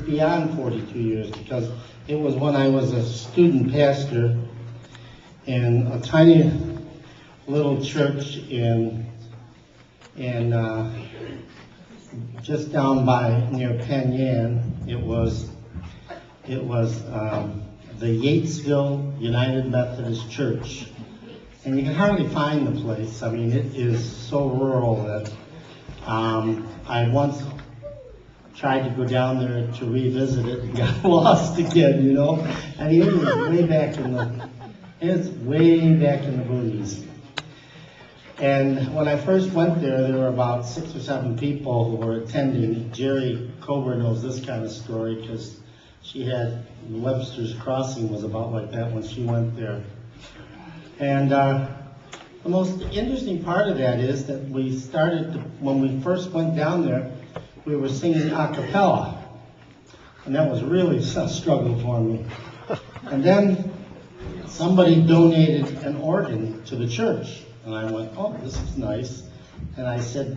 beyond 42 years because it was when I was a student pastor in a tiny little church in just down by near Penn Yan. It was the Yatesville United Methodist Church, and you can hardly find the place. I mean, it is so rural that I once tried to go down there to revisit it and got lost again, you know. I mean, it's way back in the boonies. And when I first went there were about 6 or 7 people who were attending. Jerry Cober knows this kind of story because she had Webster's Crossing was about like that when she went there. And the most interesting part of that is that when we first went down there, we were singing a cappella. And that was really a struggle for me. And then somebody donated an organ to the church. And I went, oh, this is nice. And I said,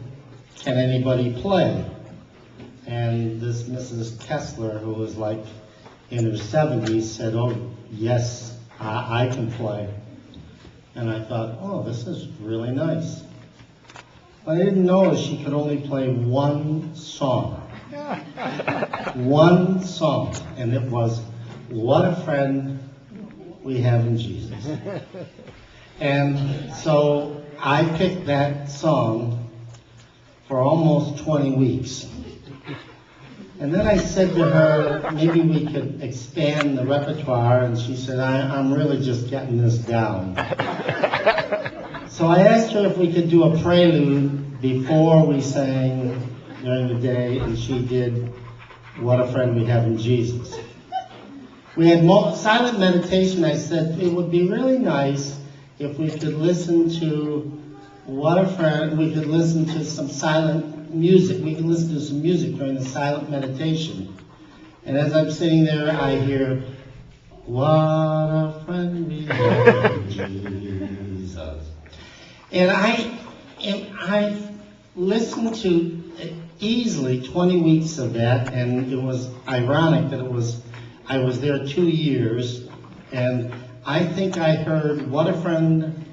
can anybody play? And this Mrs. Kessler, who was like in her 70s, said, oh, yes, I can play. And I thought, oh, this is really nice. What I didn't know is she could only play one song. One song. And it was, What a Friend We Have in Jesus. And so I picked that song for almost 20 weeks. And then I said to her, maybe we could expand the repertoire, and she said, I'm really just getting this down. So I asked her if we could do a prelude before we sang during the day, and she did What a Friend We Have in Jesus. We had silent meditation. I said it would be really nice if we could listen to What a Friend, we could listen to some silent music. We could listen to some music during the silent meditation. And as I'm sitting there, I hear, what a friend we have in Jesus. And I listened to easily 20 weeks of that, and it was ironic that I was there 2 years, and I think I heard, what a friend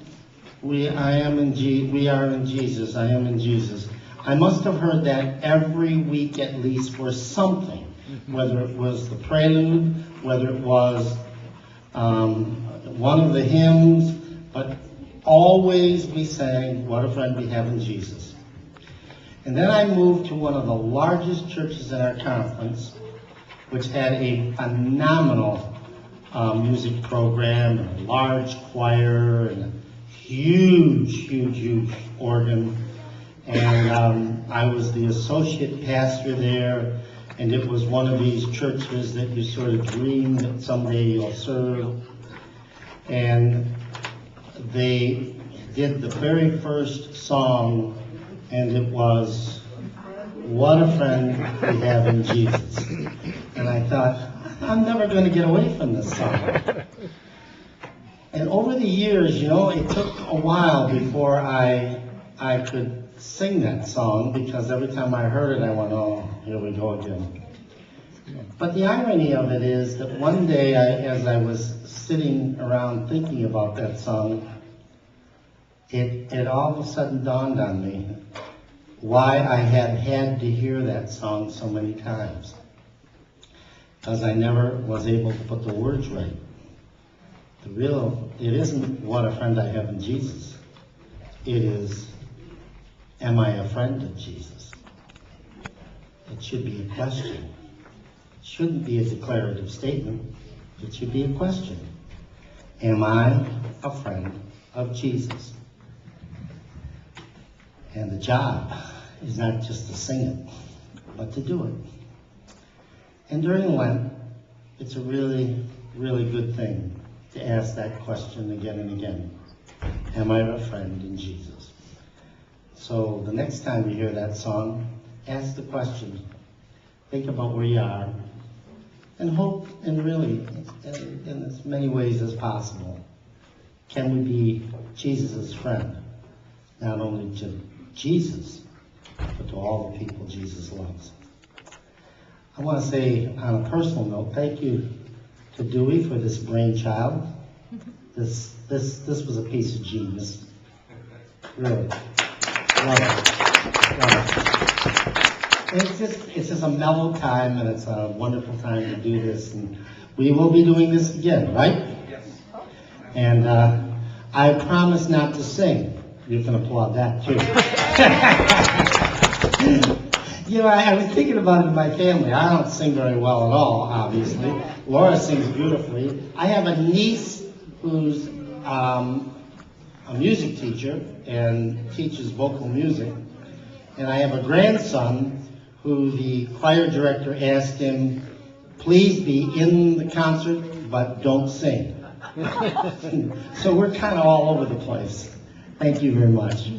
we are in Jesus, I am in Jesus. I must have heard that every week at least for something, whether it was the prelude, whether it was one of the hymns, but always we sang, what a friend we have in Jesus. And then I moved to one of the largest churches in our conference, which had a phenomenal music program, and a large choir, and a huge organ. And I was the associate pastor there, and it was one of these churches that you sort of dream that someday you'll serve. And they did the very first song, and it was, what a friend we have in Jesus. And I thought, I'm never going to get away from this song. And over the years, you know, it took a while before I could sing that song, because every time I heard it, I went, oh, here we go again. But the irony of it is that one day, as I was sitting around thinking about that song, it all of a sudden dawned on me why I had to hear that song so many times. Because I never was able to put the words right. It isn't what a friend I have in Jesus. It is, am I a friend of Jesus? It should be a question. It shouldn't be a declarative statement. It should be a question. Am I a friend of Jesus? And the job is not just to sing it, but to do it. And during Lent, it's a really, really good thing to ask that question again and again. Am I a friend in Jesus? So the next time you hear that song, ask the question. Think about where you are, and hope, and really, in as many ways as possible, can we be Jesus' friend, not only to Jesus, but to all the people Jesus loves. I want to say on a personal note, thank you to Dewey for this brainchild. This was a piece of genius. Really. Love it. Love it. It's just a mellow time, and it's a wonderful time to do this. And we will be doing this again, right? Yes. And I promise not to sing. You can applaud that too. You know, I was thinking about it in my family. I don't sing very well at all, obviously. Laura sings beautifully. I have a niece who's a music teacher and teaches vocal music. And I have a grandson who the choir director asked him, please be in the concert, but don't sing. So we're kind of all over the place. Thank you very much.